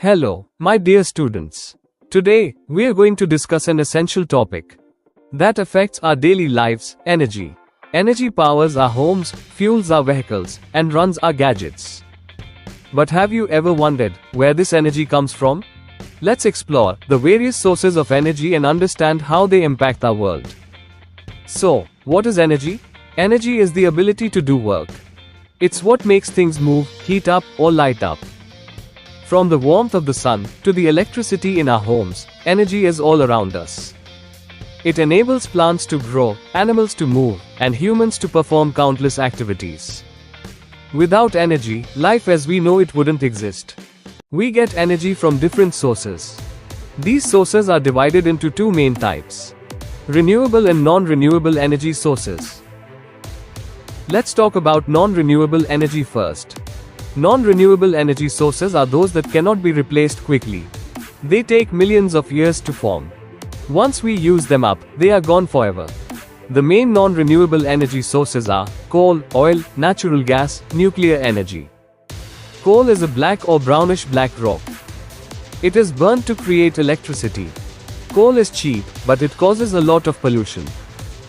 Hello, my dear students. Today, we are going to discuss an essential topic that affects our daily lives: energy. Energy powers our homes, fuels our vehicles, and runs our gadgets. But have you ever wondered where this energy comes from? Let's explore the various sources of energy and understand how they impact our world. So, what is energy? Energy is the ability to do work. It's what makes things move, heat up, or light up. From the warmth of the sun to the electricity in our homes, energy is all around us. It enables plants to grow, animals to move, and humans to perform countless activities. Without energy, life as we know it wouldn't exist. We get energy from different sources. These sources are divided into two main types: renewable and non-renewable energy sources. Let's talk about non-renewable energy first. Non-renewable energy sources are those that cannot be replaced quickly. They take millions of years to form. Once we use them up, they are gone forever. The main non-renewable energy sources are coal, oil, natural gas, nuclear energy. Coal is a black or brownish-black rock. It is burnt to create electricity. Coal is cheap, but it causes a lot of pollution.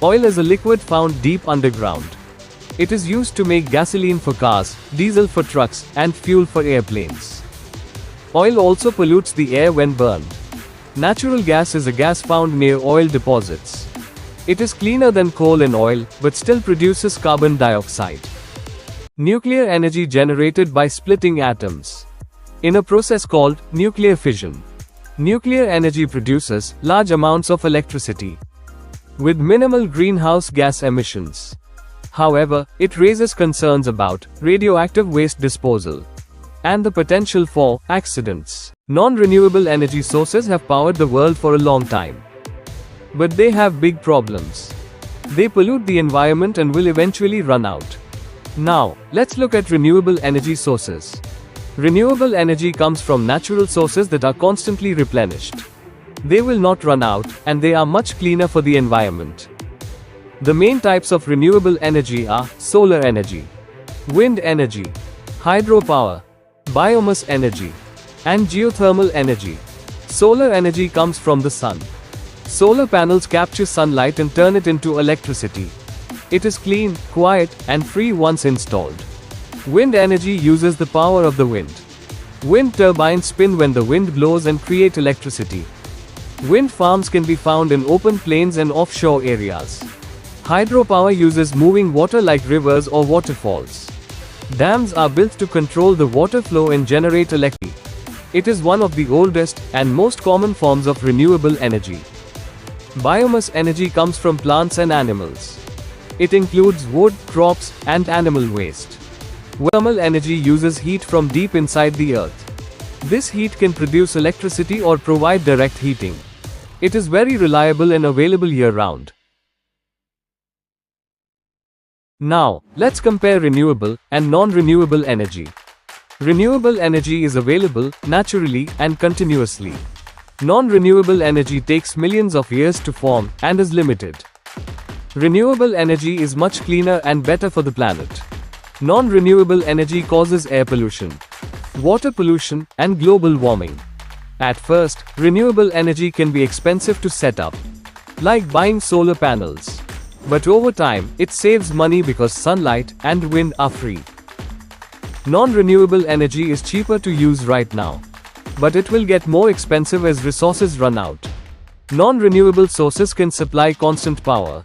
Oil is a liquid found deep underground. It is used to make gasoline for cars, diesel for trucks, and fuel for airplanes. Oil also pollutes the air when burned. Natural gas is a gas found near oil deposits. It is cleaner than coal and oil, but still produces carbon dioxide. Nuclear energy generated by splitting atoms in a process called nuclear fission. Nuclear energy produces large amounts of electricity with minimal greenhouse gas emissions. However, it raises concerns about radioactive waste disposal and the potential for accidents. Non-renewable energy sources have powered the world for a long time. But they have big problems. They pollute the environment and will eventually run out. Now, let's look at renewable energy sources. Renewable energy comes from natural sources that are constantly replenished. They will not run out, and they are much cleaner for the environment. The main types of renewable energy are solar energy, wind energy, hydropower, biomass energy, and geothermal energy. Solar energy comes from the sun. Solar panels capture sunlight and turn it into electricity. It is clean, quiet, and free once installed. Wind energy uses the power of the wind. Wind turbines spin when the wind blows and create electricity. Wind farms can be found in open plains and offshore areas. Hydropower uses moving water like rivers or waterfalls. Dams are built to control the water flow and generate electricity. It is one of the oldest and most common forms of renewable energy. Biomass energy comes from plants and animals. It includes wood, crops, and animal waste. Thermal energy uses heat from deep inside the earth. This heat can produce electricity or provide direct heating. It is very reliable and available year-round. Now, let's compare renewable and non-renewable energy. Renewable energy is available naturally and continuously. Non-renewable energy takes millions of years to form and is limited. Renewable energy is much cleaner and better for the planet. Non-renewable energy causes air pollution, water pollution, and global warming. At first, renewable energy can be expensive to set up, like buying solar panels. But over time, it saves money because sunlight and wind are free. Non-renewable energy is cheaper to use right now, but it will get more expensive as resources run out. Non-renewable sources can supply constant power.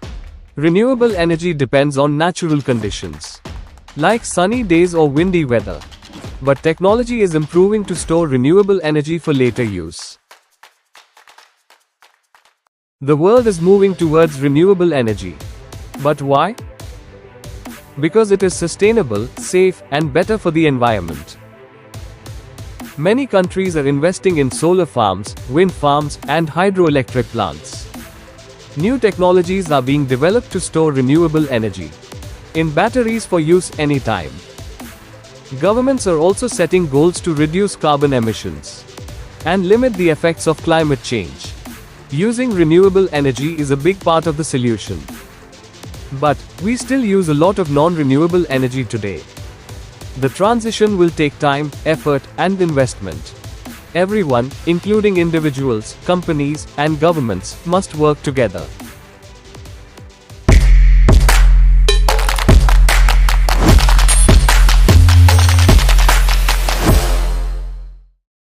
Renewable energy depends on natural conditions, like sunny days or windy weather. But technology is improving to store renewable energy for later use. The world is moving towards renewable energy. But why? Because it is sustainable, safe, and better for the environment. Many countries are investing in solar farms, wind farms, and hydroelectric plants. New technologies are being developed to store renewable energy in batteries for use anytime. Governments are also setting goals to reduce carbon emissions and limit the effects of climate change. Using renewable energy is a big part of the solution. But we still use a lot of non-renewable energy today. The transition will take time, effort, and investment. Everyone, including individuals, companies, and governments, must work together.